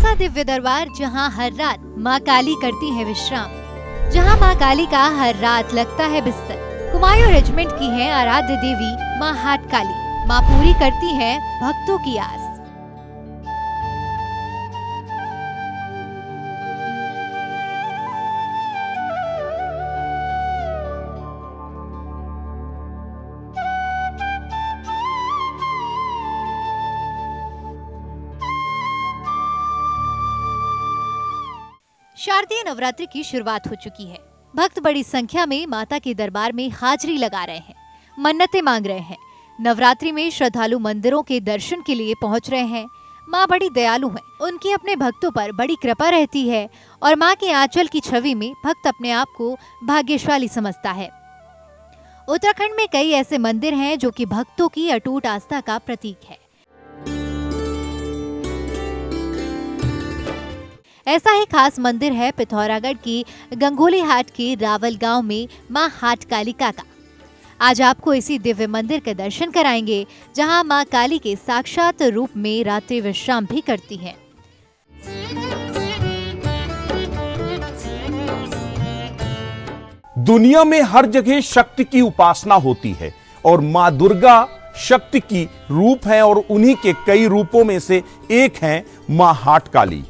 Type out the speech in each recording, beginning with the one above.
ऐसा दिव्य दरबार जहां हर रात माँ काली करती है विश्राम, जहां माँ काली का हर रात लगता है बिस्तर। कुमायूं रेजिमेंट की है आराध्य देवी माँ हाट काली। माँ पूरी करती है भक्तों की आस। शारदीय नवरात्रि की शुरुआत हो चुकी है। भक्त बड़ी संख्या में माता के दरबार में हाजिरी लगा रहे हैं, मन्नतें मांग रहे हैं। नवरात्रि में श्रद्धालु मंदिरों के दर्शन के लिए पहुंच रहे हैं। माँ बड़ी दयालु हैं, उनकी अपने भक्तों पर बड़ी कृपा रहती है और माँ के आंचल की छवि में भक्त अपने आप को भाग्यशाली समझता है। उत्तराखंड में कई ऐसे मंदिर हैं जो कि भक्तों की अटूट आस्था का प्रतीक है। ऐसा ही खास मंदिर है पिथौरागढ़ की गंगोली हाट के रावल गांव में मां हाट कालिका का। आज आपको इसी दिव्य मंदिर के दर्शन कराएंगे जहां मां काली के साक्षात रूप में रात्रि विश्राम भी करती हैं। दुनिया में हर जगह शक्ति की उपासना होती है और मां दुर्गा शक्ति की रूप है और उन्हीं के कई रूपों में से एक है मां हाट काली।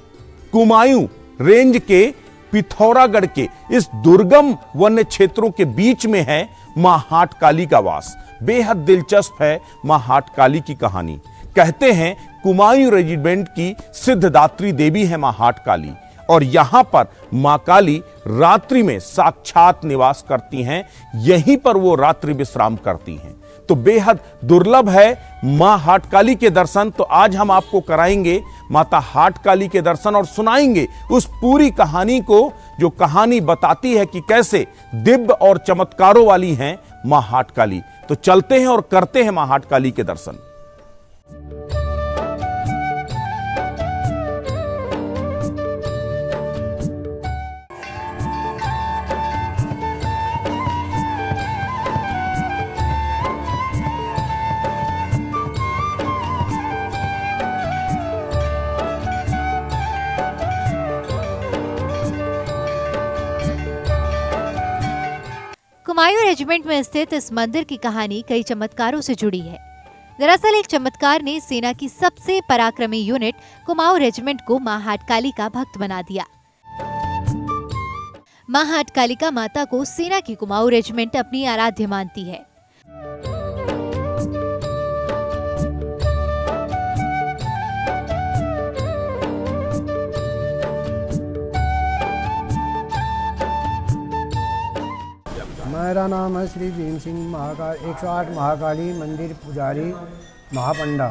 कुमायूं रेंज के पिथौरागढ़ के इस दुर्गम वन्य क्षेत्रों के बीच में है मां हाट काली का वास। बेहद दिलचस्प है मां हाट काली की कहानी। कहते हैं कुमायूं रेजिमेंट की सिद्धदात्री देवी है मां हाट काली और यहां पर मां काली रात्रि में साक्षात निवास करती हैं। यहीं पर वो रात्रि विश्राम करती हैं। तो बेहद दुर्लभ है मां हाट काली के दर्शन। तो आज हम आपको कराएंगे माता हाट काली के दर्शन और सुनाएंगे उस पूरी कहानी को, जो कहानी बताती है कि कैसे दिव्य और चमत्कारों वाली हैं मां हाट काली। तो चलते हैं और करते हैं मां हाट काली के दर्शन। कुमायूं रेजिमेंट में स्थित इस मंदिर की कहानी कई चमत्कारों से जुड़ी है। दरअसल एक चमत्कार ने सेना की सबसे पराक्रमी यूनिट कुमाऊं रेजिमेंट को मां हाट काली का भक्त बना दिया। मां हाट कालिका माता को सेना की कुमाऊं रेजिमेंट अपनी आराध्य मानती है। मेरा नाम है श्री भीम सिंह महाकाल 108 महाकाली मंदिर पुजारी महापंडा।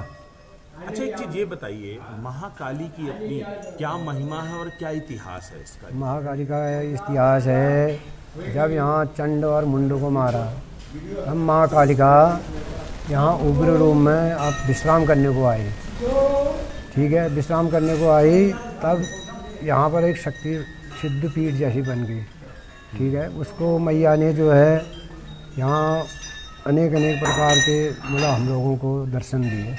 अच्छा, एक चीज ये बताइए, महाकाली की अपनी क्या महिमा है और क्या इतिहास है इसका? महाकाली का इतिहास है, जब यहाँ चंड और मुंडों को मारा हम महाकालिका यहाँ उग्र रूप में आप विश्राम करने को आई। ठीक है, विश्राम करने को आई, तब यहाँ पर एक शक्ति सिद्ध पीठ जैसी बन गई। ठीक है, उसको मैया ने जो है यहाँ अनेक प्रकार के मतलब हम लोगों को दर्शन दिए।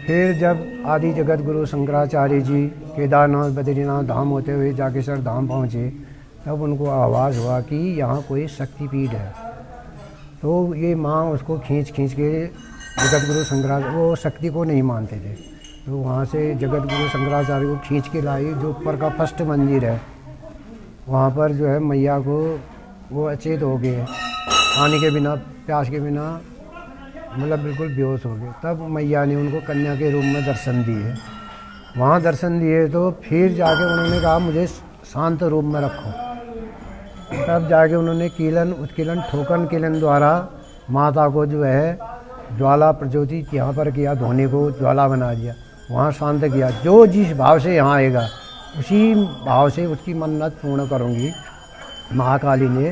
फिर जब आदि जगत गुरु शंकराचार्य जी केदारनाथ बद्रीनाथ धाम होते हुए जाकेश्वर धाम पहुँचे, तब उनको आवाज़ हुआ कि यहाँ कोई शक्तिपीठ है। तो ये माँ उसको खींच के जगत गुरु शंकराचार्य, वो शक्ति को नहीं मानते थे, तो वहाँ से जगत गुरु शंकराचार्य को खींच के लाई। जो ऊपर का फर्स्ट मंदिर है वहाँ पर जो है मैया को वो अचेत हो गए, पानी के बिना प्यास के बिना मतलब बिल्कुल बेहोश हो गए। तब मैया ने उनको कन्या के रूप में दर्शन दिए। वहाँ दर्शन दिए तो फिर जाके उन्होंने कहा मुझे शांत रूप में रखो। तब जाके उन्होंने कीलन उत्कीलन ठोकन कीलन द्वारा माता को जो है ज्वाला प्रज्योति यहाँ पर किया, धोने को ज्वाला बना दिया, वहाँ शांत किया। जो जिस भाव से यहाँ आएगा उसी भाव से उसकी मन्नत पूर्ण करूँगी। महाकाली ने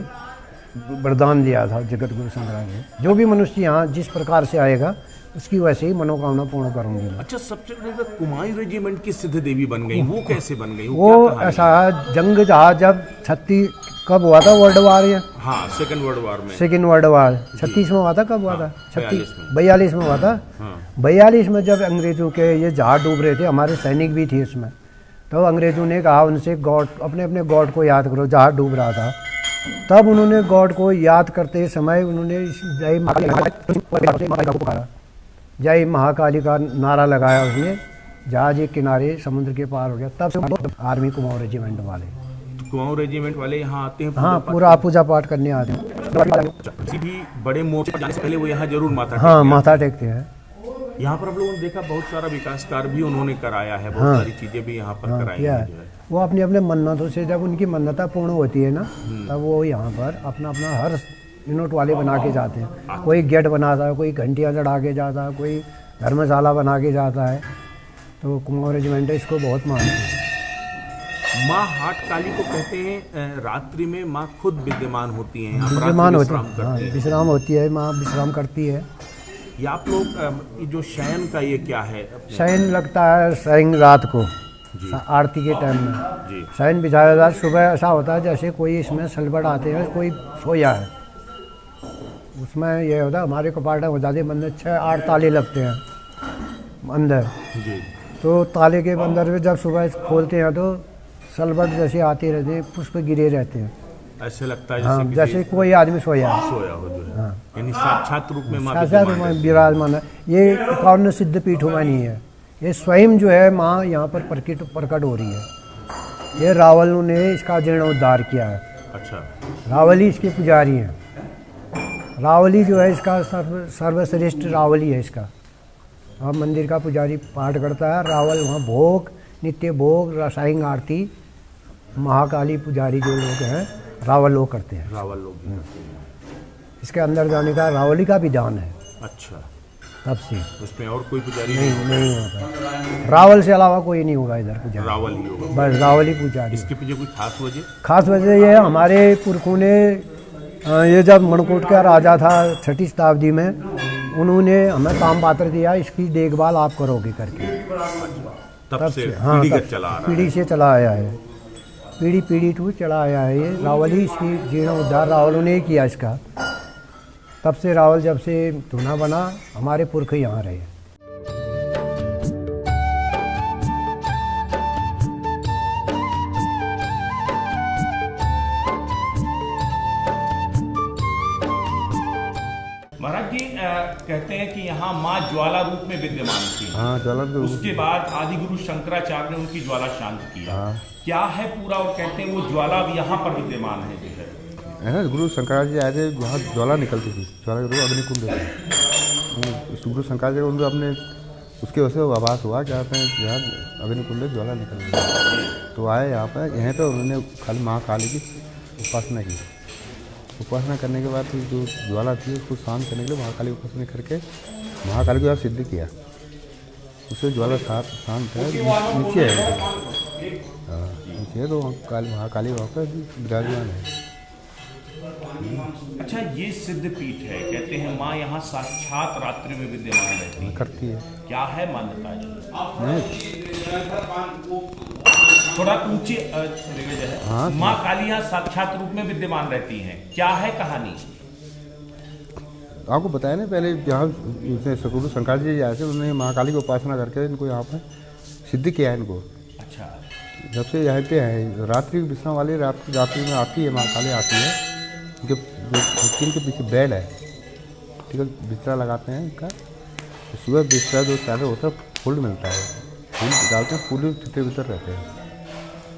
वरदान दिया था जगत गुरु शंकराचार्य ने, जो भी मनुष्य यहाँ जिस प्रकार से आएगा उसकी वैसे ही मनोकामना पूर्ण करूँगी। अच्छा, सबसे पहले कुमायूं रेजिमेंट की सिद्ध देवी बन गई, वो कैसे बन गई? वो ऐसा जंग जहाँ जब 36 कब हुआ था वर्ल्ड वार? हाँ, सेकंड वर्ल्ड वार में। सेकंड वर्ल्ड वार 36 में हुआ था। कब हुआ था? 42 में हुआ था। हाँ। 42 में जब अंग्रेजों के ये जहाज डूब रहे थे, हमारे सैनिक भी थे उसमें, तो अंग्रेज़ों ने कहा उनसे गॉड अपने अपने गॉड को याद करो, जहाज डूब रहा था। तब उन्होंने गॉड को याद करते समय उन्होंने जय महाकाली को पुकारा, जय महाकाली का नारा लगाया उसने। जहाज एक किनारे समुद्र के पार हो गया। तब से आर्मी कुमाऊं रेजिमेंट वाले, कुमाऊं रेजिमेंट वाले यहाँ आते हैं? हाँ, पूरा पूजा पाठ करने आते हैं। किसी भी बड़े मोर्चे पर जाने से पहले वो यहाँ जरूर माथा हाँ, माथा टेकते हैं। यहाँ पर आप लोगों ने देखा बहुत सारा विकास कार्य भी उन्होंने कराया है, बहुत सारी चीजें भी यहाँ पर कराई क्या है है, जो है। वो अपनी अपने मन्नतों से, जब उनकी मन्नता पूर्ण होती है ना, तब वो यहाँ पर अपना अपना हर यूनिट वाले बना के जाते हैं। कोई गेट बनाता है, कोई घंटियाँ चढ़ा के जाता है, कोई धर्मशाला बना के जाता है। तो कुमाऊं रेजिमेंट इसको बहुत मानते हैं। माँ हाट काली को कहते हैं रात्रि में माँ खुद विद्यमान होती हैं, यहाँ पर विद्यमान होती विश्राम है, करती हाँ, हैं। विश्राम होती है, माँ विश्राम करती है। ये आप लोग ये जो शयन का ये क्या है? शयन लगता है शयन रात को जी। आरती के टाइम में जी। शयन बिछाया जाता है। सुबह ऐसा होता है जैसे कोई इसमें सलबट आते हैं, कोई सोया है। उसमें ये होता है हमारे कपाट हो जाते मंदिर 6-8 ताले लगते हैं अंदर। जी। तो ताले के अंदर में जब सुबह खोलते हैं तो सलबट जैसे आते रहते हैं, पुष्प गिरे रहते हैं। ऐसे लगता है हाँ, जैसे जैसे कोई आदमी सोया है। सोया हो जो है। हाँ। यानी साक्षात रूप में माँ साक्षात विद्यमान है। विराजमान है। ये 51 सिद्ध पीठों में नहीं है, ये स्वयं जो है माँ यहाँ पर प्रकट हो रही है। ये रावल ने इसका जीर्णोद्धार किया है। अच्छा। रावली इसके पुजारी हैं। रावली जो है इसका सर्वश्रेष्ठ रावली है इसका। अब मंदिर का पुजारी पाठ करता है, रावल वहाँ भोग, नित्य भोग, रसायन आरती महाकाली पुजारी जो लोग हैं रावल लोग करते हैं। रावल लोग भी करते हैं। इसके अंदर जाने का रावली का विधान है अच्छा। तब से। उसमें और कोई पुजारी नहीं होता, रावल से अलावा कोई नहीं होगा इधर पुजारी, रावल ही होगा। बस रावल ही पुजारी। इसके पीछे कोई खास वजह? खास वजह ये हमारे पुरखों ने ये जब मणिकोट का राजा था 6ठी शताब्दी में, उन्होंने हमें काम पात्र दिया, इसकी देखभाल आप करोगे करके। तब से हाँ, पीढ़ीगत चला आ रहा है। पीढ़ी से चला आया है, पीढ़ी टू चला आया है। ये रावल ही इसकी जीर्णोद्धार रावलों ने ही किया इसका। तब से रावल जब से धुना बना, हमारे पुरख यहाँ रहे। महाराज जी कहते हैं कि यहाँ माँ ज्वाला रूप में विद्यमान थी। हाँ, ज्वाला रूप। उसके बाद आदि गुरु शंकराचार्य ने उनकी ज्वाला शांत किया। हाँ। क्या है पूरा? और कहते हैं वो ज्वाला अब यहाँ पर विद्यमान है जो है ना। गुरु शंकराचार्य जी आए थे, वहाँ ज्वाला निकलती थी, ज्वाला के रूप अग्निकुंड थे। गुरु शंकराचार्य उनको अपने उसके वजह से आभास हुआ क्या कहते हैं यहाँ अग्निकुंड ज्वाला निकल रही है। तो आए यहाँ पर, यहाँ तो उन्होंने खाली महाकाली की उपासना की। उपासना करने के बाद जो ज्वाला थी उसको शांत करने के लिए महाकाली उपासना करके महाकाली को यहाँ सिद्ध किया। उससे ज्वाला शांत है, नीचे है। हाँ, नीचे है। तो महाकाली वहाँ पर विराजमान है। अच्छा, ये सिद्ध पीठ है, कहते हैं माँ यहाँ साक्षात रात्रि में विद्यमान रहती है। करती है। क्या है मान्यता है? नहीं, थोड़ा ऊंची जगह है। हाँ। माँ काली यहाँ साक्षात रूप में विद्यमान रहती हैं। क्या है कहानी? आपको बताया ना पहले, यहाँ गुरु शंकराचार्य जी आए थे, उन्होंने महाकाली की उपासना करके इनको यहाँ पर सिद्ध किया है इनको। अच्छा। जब से यहाँ पे है रात्रि विश्राम वाली रात्रि में आती है, महाकाली आती है। उनके के पीछे बेड है, ठीक है, बिस्तरा लगाते हैं इनका। तो सुबह बिस्तरा जो चादर होता है फुल मिलता है, फूल डालते हैं, फूल छिपे भीतर रहते हैं।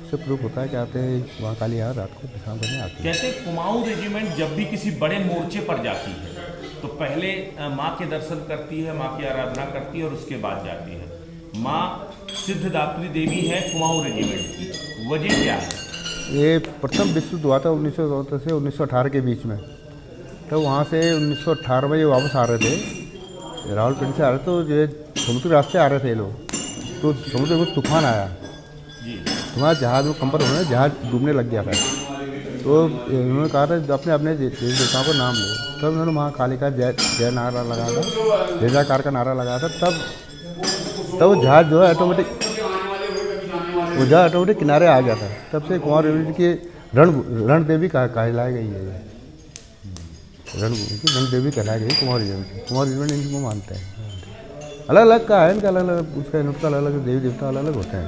उससे प्रूफ होता है कि आते हैं महाकाली यहाँ रात को विश्राम करने आते हैं। कहते हैं कुमाऊं रेजिमेंट जब भी किसी बड़े मोर्चे पर जाती है तो पहले माँ के दर्शन करती है, माँ की आराधना करती है और उसके बाद जाती है। माँ सिद्धदात्री देवी है कुमाऊं रेजिमेंट की, वजह क्या है? ये प्रथम विश्व युद्ध हुआ था 1914 से 1918 के बीच में। तो वहाँ से 1918 में ये वापस आ रहे थे, रावलपिंडी से आ रहे थे। तो ये समुद्री रास्ते आ रहे थे ये लोग, तो समुद्र में तूफान आया जी। तुम्हारा जहाज में कंपन होने, जहाज डूबने लग गया था। तो उन्होंने कहा था अपने अपने देवी देवताओं का नाम लो। तब उन्होंने महाकाली का जय नारा लगाया था, जय जयकार का नारा लगाया था। तब वो जहाज जो है ऑटोमेटिक किनारे आ गया था। तब से कुमाऊं रेजिमेंट की रण देवी कहलाई गई है। रण देवी कहलाई गई कुमाऊं रेजिमेंट इनको मानते हैं। अलग अलग का है इनका, अलग अलग उसका अलग अलग देवी देवता अलग अलग होते हैं।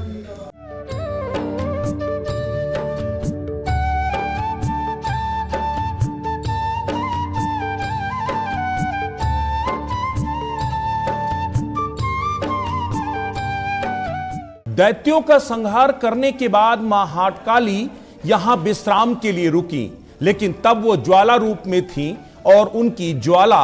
दैत्यों का संहार करने के बाद मां हाटकाली यहां विश्राम के लिए रुकी, लेकिन तब वो ज्वाला रूप में थी और उनकी ज्वाला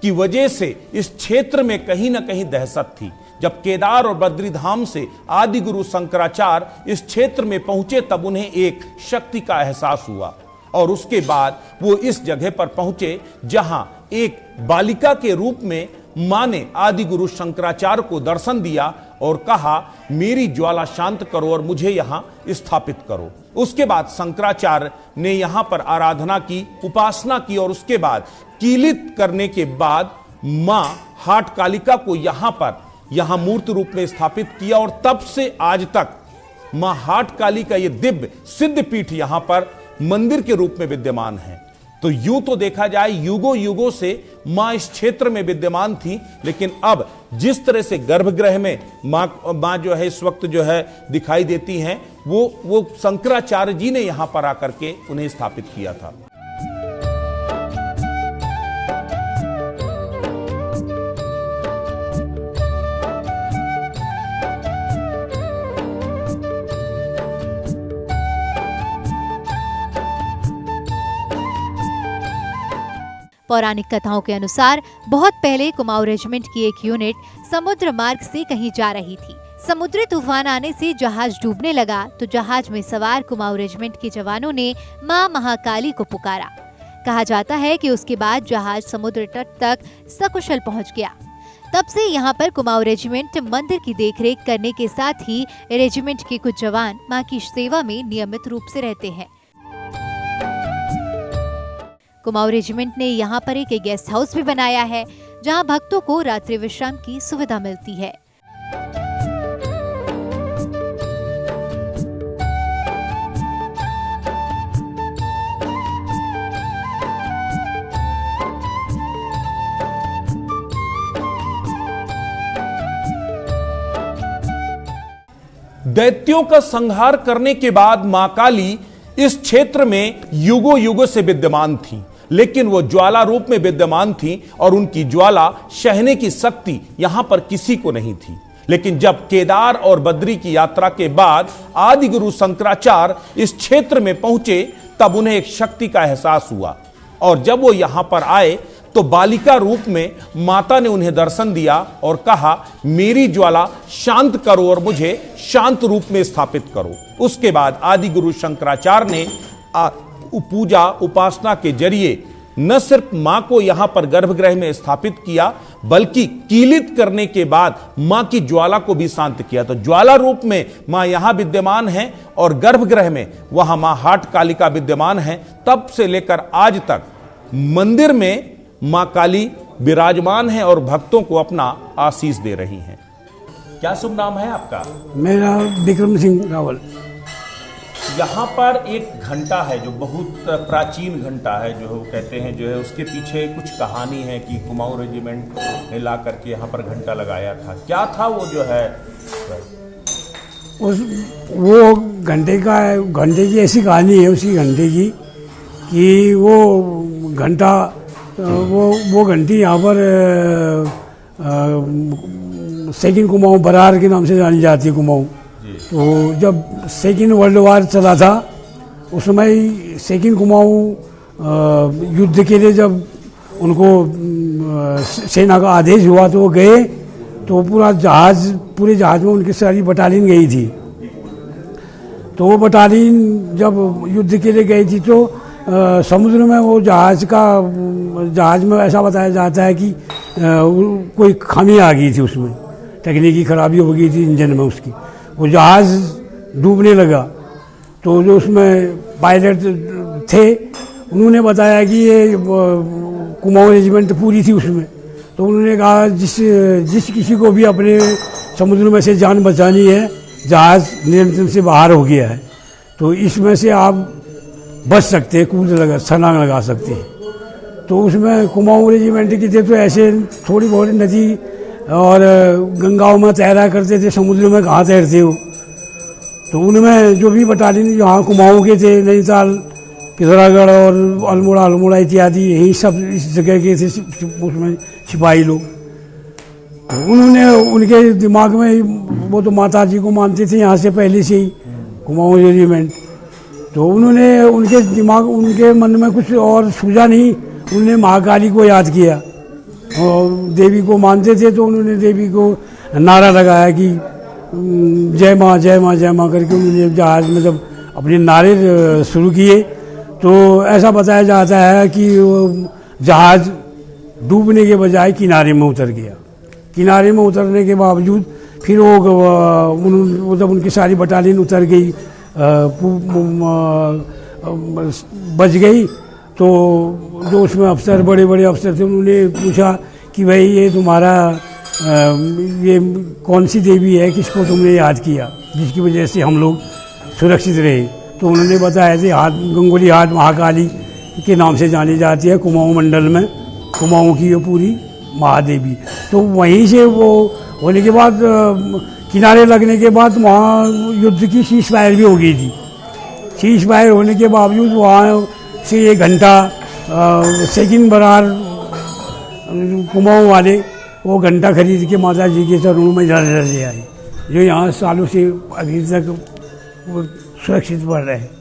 की वजह से इस क्षेत्र में कहीं ना कहीं दहशत थी। जब केदार और बद्री धाम से आदि गुरु शंकराचार्य इस क्षेत्र में पहुंचे तब उन्हें एक शक्ति का एहसास हुआ और उसके बाद वो इस जगह पर पहुंचे जहां एक बालिका के रूप में मां ने आदि गुरु शंकराचार्य को दर्शन दिया और कहा, मेरी ज्वाला शांत करो और मुझे यहां स्थापित करो। उसके बाद शंकराचार्य ने यहां पर आराधना की, उपासना की और उसके बाद कीलित करने के बाद मां हाटकालिका को यहां मूर्ति रूप में स्थापित किया और तब से आज तक मां हाटकाली का यह दिव्य सिद्ध पीठ यहां पर मंदिर के रूप में विद्यमान है। तो यूं तो देखा जाए युगों युगों से मां इस क्षेत्र में विद्यमान थी, लेकिन अब जिस तरह से गर्भगृह में मां जो है इस वक्त जो है दिखाई देती हैं, वो शंकराचार्य जी ने यहां पर आकर के उन्हें स्थापित किया था। पौराणिक कथाओं के अनुसार बहुत पहले कुमाऊं रेजिमेंट की एक यूनिट समुद्र मार्ग से कहीं जा रही थी। समुद्री तूफान आने से जहाज डूबने लगा तो जहाज में सवार कुमाऊं रेजिमेंट के जवानों ने मां महाकाली को पुकारा। कहा जाता है कि उसके बाद जहाज समुद्र तट तक सकुशल पहुंच गया। तब से यहाँ पर कुमाऊं रेजिमेंट मंदिर की देखरेख करने के साथ ही रेजिमेंट के कुछ जवान मां की सेवा में नियमित रूप से रहते हैं। कुमाऊं रेजिमेंट ने यहाँ पर एक गेस्ट हाउस भी बनाया है जहाँ भक्तों को रात्रि विश्राम की सुविधा मिलती है। दैत्यों का संहार करने के बाद मां काली इस क्षेत्र में युगों युगों से विद्यमान थी, लेकिन वो ज्वाला रूप में विद्यमान थी और उनकी ज्वाला सहने की शक्ति यहां पर किसी को नहीं थी। लेकिन जब केदार और बद्री की यात्रा के बाद आदि गुरु शंकराचार्य इस क्षेत्र में पहुंचे तब उन्हें एक शक्ति का एहसास हुआ और जब वो यहां पर आए तो बालिका रूप में माता ने उन्हें दर्शन दिया और कहा, मेरी ज्वाला शांत करो और मुझे शांत रूप में स्थापित करो। उसके बाद आदि गुरु शंकराचार्य ने पूजा उपासना के जरिए न सिर्फ मां को यहां पर गर्भगृह में स्थापित किया बल्कि कीलित करने के बाद मां की ज्वाला को भी शांत किया। तो ज्वाला रूप में मां यहां विद्यमान है और गर्भगृह में वहां मां हाटकालिका विद्यमान है। तब से लेकर आज तक मंदिर में मां काली विराजमान है और भक्तों को अपना आशीष दे रही हैं। क्या शुभ नाम है आपका? मेरा विक्रम सिंह रावल। यहाँ पर एक घंटा है जो बहुत प्राचीन घंटा है, जो कहते हैं जो है उसके पीछे कुछ कहानी है कि कुमाऊं रेजिमेंट ने ला करके यहाँ पर घंटा लगाया था। क्या था वो जो है वो घंटे की ऐसी कहानी है उसी घंटे की कि वो घंटा वो घंटी यहाँ पर सेकंड कुमाऊं बरार के नाम से जानी जाती है कुमाऊं। तो जब सेकंड वर्ल्ड वार चला था उस समय सेकंड कुमाऊं युद्ध के लिए जब उनको सेना का आदेश हुआ तो वो गए, तो पूरे जहाज में उनकी सारी बटालियन गई थी। तो वो बटालियन जब युद्ध के लिए गई थी तो समुद्र में वो जहाज में ऐसा बताया जाता है कि कोई खामी आ गई थी, उसमें तकनीकी खराबी हो गई थी इंजन में उसकी, वो जहाज डूबने लगा। तो जो उसमें पायलट थे उन्होंने बताया कि ये कुमाऊं रेजिमेंट पूरी थी उसमें। तो उन्होंने कहा जिस किसी को भी अपने समुद्र में से जान बचानी है, जहाज नियंत्रण से बाहर हो गया है तो इसमें से आप बच सकते हैं, छलांग लगा सकते हैं। तो उसमें कुमाऊं रेजिमेंट की थे तो ऐसे थोड़ी बहुत नदी और गंगाओं में तैरा करते थे, समुद्र में कहाँ तैरते हो। तो उनमें जो भी बटालियन यहाँ कुमाऊं के थे, नैनीताल, पिथौरागढ़ और अल्मोड़ा इत्यादि, यही सब इस जगह के थे उसमें सिपाही लोग। तो उन्होंने उनके दिमाग में, वो तो माता जी को मानते थे यहाँ से पहले से ही, कुमाऊं रेजिमेंट, तो उन्होंने उनके दिमाग, उनके मन में कुछ और सूझा नहीं, उन्होंने महाकाली को याद किया और देवी को मानते थे, तो उन्होंने देवी को नारा लगाया कि जय माँ जय माँ जय माँ करके उन्होंने जहाज में जब अपने नारे शुरू किए, तो ऐसा बताया जाता है कि जहाज डूबने के बजाय किनारे में उतर गया। किनारे में उतरने के बावजूद फिर वो जब उनकी सारी बटालियन उतर गई, बच गई, तो जो उसमें अफसर, बड़े बड़े अफसर थे, उन्होंने पूछा कि भाई ये तुम्हारा ये कौन सी देवी है, किसको तुमने याद किया जिसकी वजह से हम लोग सुरक्षित रहे? तो उन्होंने बताया कि गंगोली हाट महाकाली के नाम से जानी जाती है कुमाऊं मंडल में, कुमाऊं की ये पूरी महादेवी। तो वहीं से वो होने के बाद, किनारे लगने के बाद वहाँ युद्ध की शीश फायर भी हो गई थी। शीश फायर होने के बावजूद वहाँ से 1 घंटा सेकंड बरार कुमाऊं वाले वो घंटा खरीद के माता जी के चरणों में ले आए, जो यहाँ सालों से अभी तक वो सुरक्षित पड़ रहे हैं।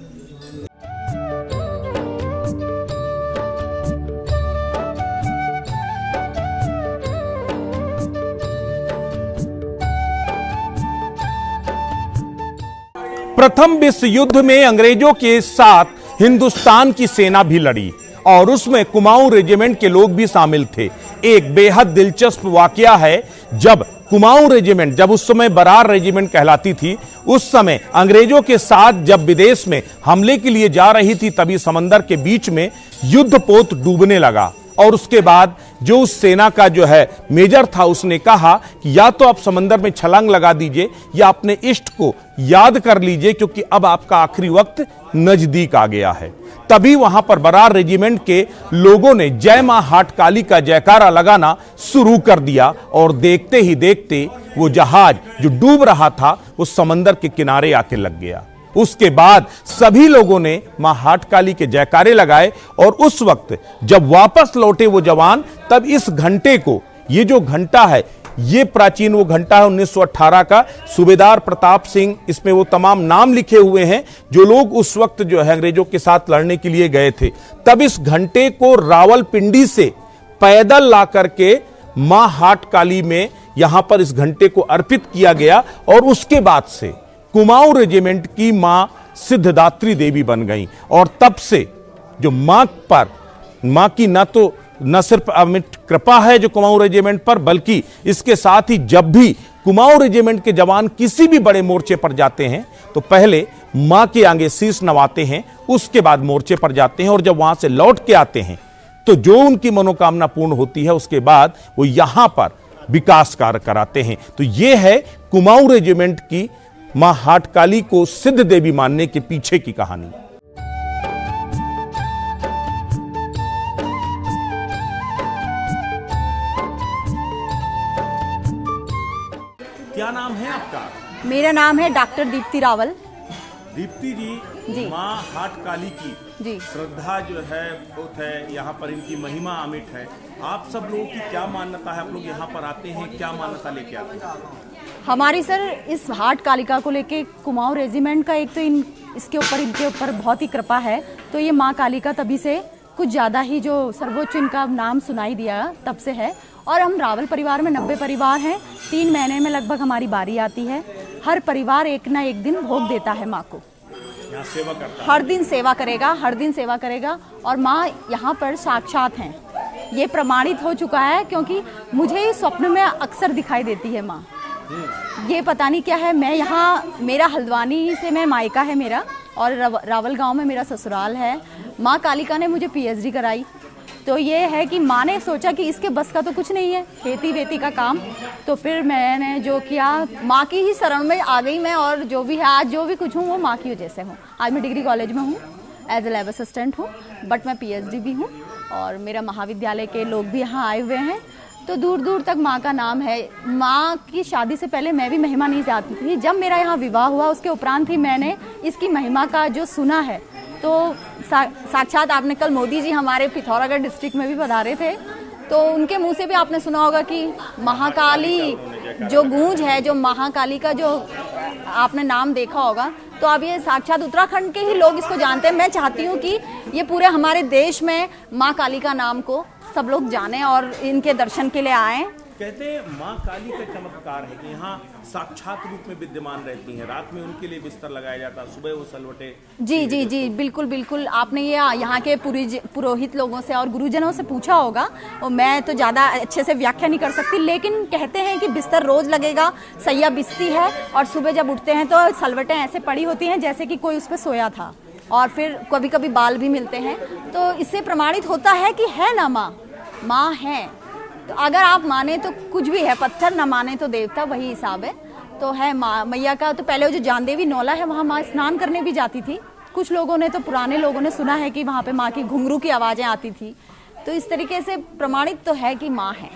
प्रथम विश्व युद्ध में अंग्रेजों के साथ हिंदुस्तान की सेना भी लड़ी और उसमें कुमाऊं रेजिमेंट के लोग भी शामिल थे। एक बेहद दिलचस्प वाकया है, जब कुमाऊं रेजिमेंट, जब उस समय बरार रेजिमेंट कहलाती थी, उस समय अंग्रेजों के साथ जब विदेश में हमले के लिए जा रही थी, तभी समंदर के बीच में युद्धपोत डूबने लगा और उसके बाद जो उस सेना का जो है मेजर था, उसने कहा कि या तो आप समंदर में छलांग लगा दीजिए या अपने इष्ट को याद कर लीजिए, क्योंकि अब आपका आखिरी वक्त नजदीक आ गया है। तभी वहां पर बरार रेजिमेंट के लोगों ने जय मां हाट काली का जयकारा लगाना शुरू कर दिया और देखते ही देखते वो जहाज जो डूब रहा था वो समंदर के किनारे आके लग गया। उसके बाद सभी लोगों ने मां हाट काली के जयकारे लगाए और उस वक्त जब वापस लौटे वो जवान, तब इस घंटे को, ये जो घंटा है, ये प्राचीन वो घंटा है 1918 का, सूबेदार प्रताप सिंह, इसमें वो तमाम नाम लिखे हुए हैं जो लोग उस वक्त जो है अंग्रेजों के साथ लड़ने के लिए गए थे। तब इस घंटे को रावलपिंडी से पैदल ला करके मां हाट काली में यहां पर इस घंटे को अर्पित किया गया और उसके बाद से कुमाऊं रेजिमेंट की मां सिद्धदात्री देवी बन गई और तब से जो मां की न सिर्फ अमिट कृपा है जो कुमाऊं रेजिमेंट पर, बल्कि इसके साथ ही जब भी कुमाऊं रेजिमेंट के जवान किसी भी बड़े मोर्चे पर जाते हैं तो पहले मां के आगे शीश नवाते हैं, उसके बाद मोर्चे पर जाते हैं और जब वहां से लौट के आते हैं तो जो उनकी मनोकामना पूर्ण होती है उसके बाद वो यहां पर विकास कार्य कराते हैं। तो ये है कुमाऊं रेजिमेंट की मां हाट काली को सिद्ध देवी मानने के पीछे की कहानी। क्या नाम है आपका? मेरा नाम है डॉक्टर दीप्ति रावल। दीप्ति जी, मां हाट काली की जी श्रद्धा जो है बहुत है, यहाँ पर इनकी महिमा अमिट है। आप सब लोगों की क्या मान्यता है? आप लोग यहाँ पर आते हैं, क्या मान्यता लेके आते हैं? हमारी सर इस हाट कालिका को लेके कुमाऊं रेजिमेंट का एक तो इनके ऊपर बहुत ही कृपा है। तो ये माँ कालिका तभी से कुछ ज़्यादा ही जो सर्वोच्च इनका नाम सुनाई दिया तब से है। और हम रावल परिवार में 90 परिवार हैं। 3 महीने में लगभग हमारी बारी आती है। हर परिवार एक ना एक दिन भोग देता है माँ को, यहाँ सेवा करता है। हर दिन सेवा करेगा, हर दिन सेवा करेगा और माँ यहाँ पर साक्षात हैं। ये प्रमाणित हो चुका है क्योंकि मुझे स्वप्न में अक्सर दिखाई देती है माँ। ये पता नहीं क्या है, मैं यहाँ, मेरा हल्द्वानी से मैं मायका है मेरा और रावल गांव में मेरा ससुराल है। माँ कालिका ने मुझे पीएचडी कराई। तो ये है कि माँ ने सोचा कि इसके बस का तो कुछ नहीं है, खेती वेती का काम। तो फिर मैंने जो किया, माँ की ही शरण में आ गई मैं और जो भी है आज जो भी कुछ हूँ वो माँ की वजह से हूँ। आज मैं डिग्री कॉलेज में हूँ, एज ए लैब असिस्टेंट हूँ, बट मैं पीएचडी भी हूँ और मेरा महाविद्यालय के लोग भी यहाँ आए हुए हैं। तो दूर दूर तक माँ का नाम है। माँ की शादी से पहले मैं भी महिमा नहीं जानती थी। जब मेरा यहाँ विवाह हुआ उसके उपरांत ही मैंने इसकी महिमा का जो सुना है। तो साक्षात आपने कल मोदी जी हमारे पिथौरागढ़ डिस्ट्रिक्ट में भी पधारे थे, तो उनके मुंह से भी आपने सुना होगा कि महाकाली जो गूंज है, जो महाकाली का जो आपने नाम देखा होगा, तो अब ये साक्षात उत्तराखंड के ही लोग इसको जानते हैं। मैं चाहती हूँ कि ये पूरे हमारे देश में माँ काली का नाम को सब लोग जानें और इनके दर्शन के लिए आएं। कहते हैं माँ काली का चमत्कार है कि यहाँ साक्षात रूप में विद्यमान रहती हैं। रात में उनके लिए बिस्तर लगाया जाता है, सुबह वो सलवटे। जी जी जी, बिल्कुल बिल्कुल। आपने ये यहाँ के पुरोहित लोगों से और गुरुजनों से पूछा होगा, और मैं तो ज़्यादा अच्छे से व्याख्या नहीं कर सकती, लेकिन कहते हैं कि बिस्तर रोज लगेगा, सैया बिछती है, और सुबह जब उठते हैं तो सलवटें ऐसे पड़ी होती हैं जैसे कि कोई उस पर सोया था, और फिर कभी कभी बाल भी मिलते हैं। तो इससे प्रमाणित होता है कि है ना माँ है। तो अगर आप माने तो कुछ भी है, पत्थर ना माने तो देवता, वही हिसाब है। तो है माँ मैया का। तो पहले जो जानदेवी नौला है वहाँ माँ स्नान करने भी जाती थी। कुछ लोगों ने तो पुराने लोगों ने सुना है कि वहाँ पे माँ की घुंघरू की आवाज़ें आती थी। तो इस तरीके से प्रमाणित तो है कि माँ है।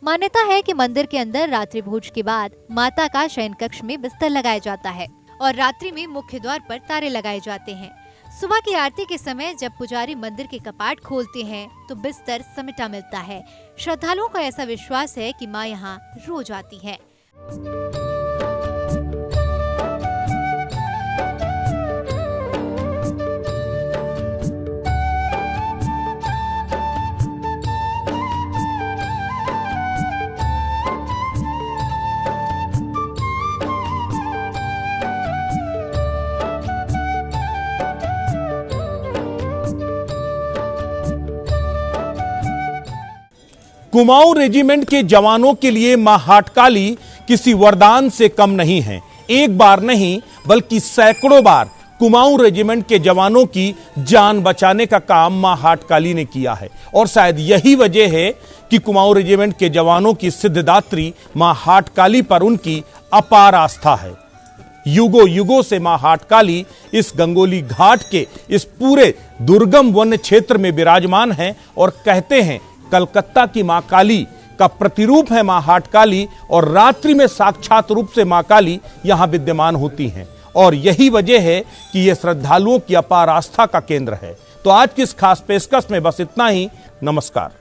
मान्यता है कि मंदिर के अंदर रात्रि भोज के बाद माता का शयन कक्ष में बिस्तर लगाया जाता है और रात्रि में मुख्य द्वार पर तारे लगाए जाते हैं। सुबह की आरती के समय जब पुजारी मंदिर के कपाट खोलते हैं तो बिस्तर समेटा मिलता है। श्रद्धालुओं का ऐसा विश्वास है कि माँ यहाँ रोज आती है। कुमाऊं रेजिमेंट के जवानों के लिए मां हाटकाली किसी वरदान से कम नहीं है। एक बार नहीं बल्कि सैकड़ों बार कुमाऊं रेजिमेंट के जवानों की जान बचाने का काम मां हाटकाली ने किया है, और शायद यही वजह है कि कुमाऊं रेजिमेंट के जवानों की सिद्धदात्री मां हाटकाली पर उनकी अपार आस्था है। युगों युगों से मां हाटकाली इस गंगोली घाट के इस पूरे दुर्गम वन्य क्षेत्र में विराजमान है, और कहते हैं कलकत्ता की मां काली का प्रतिरूप है मां हाटकाली, और रात्रि में साक्षात रूप से मां काली यहां विद्यमान होती हैं, और यही वजह है कि यह श्रद्धालुओं की अपार आस्था का केंद्र है। तो आज की इस खास पेशकश में बस इतना ही। नमस्कार।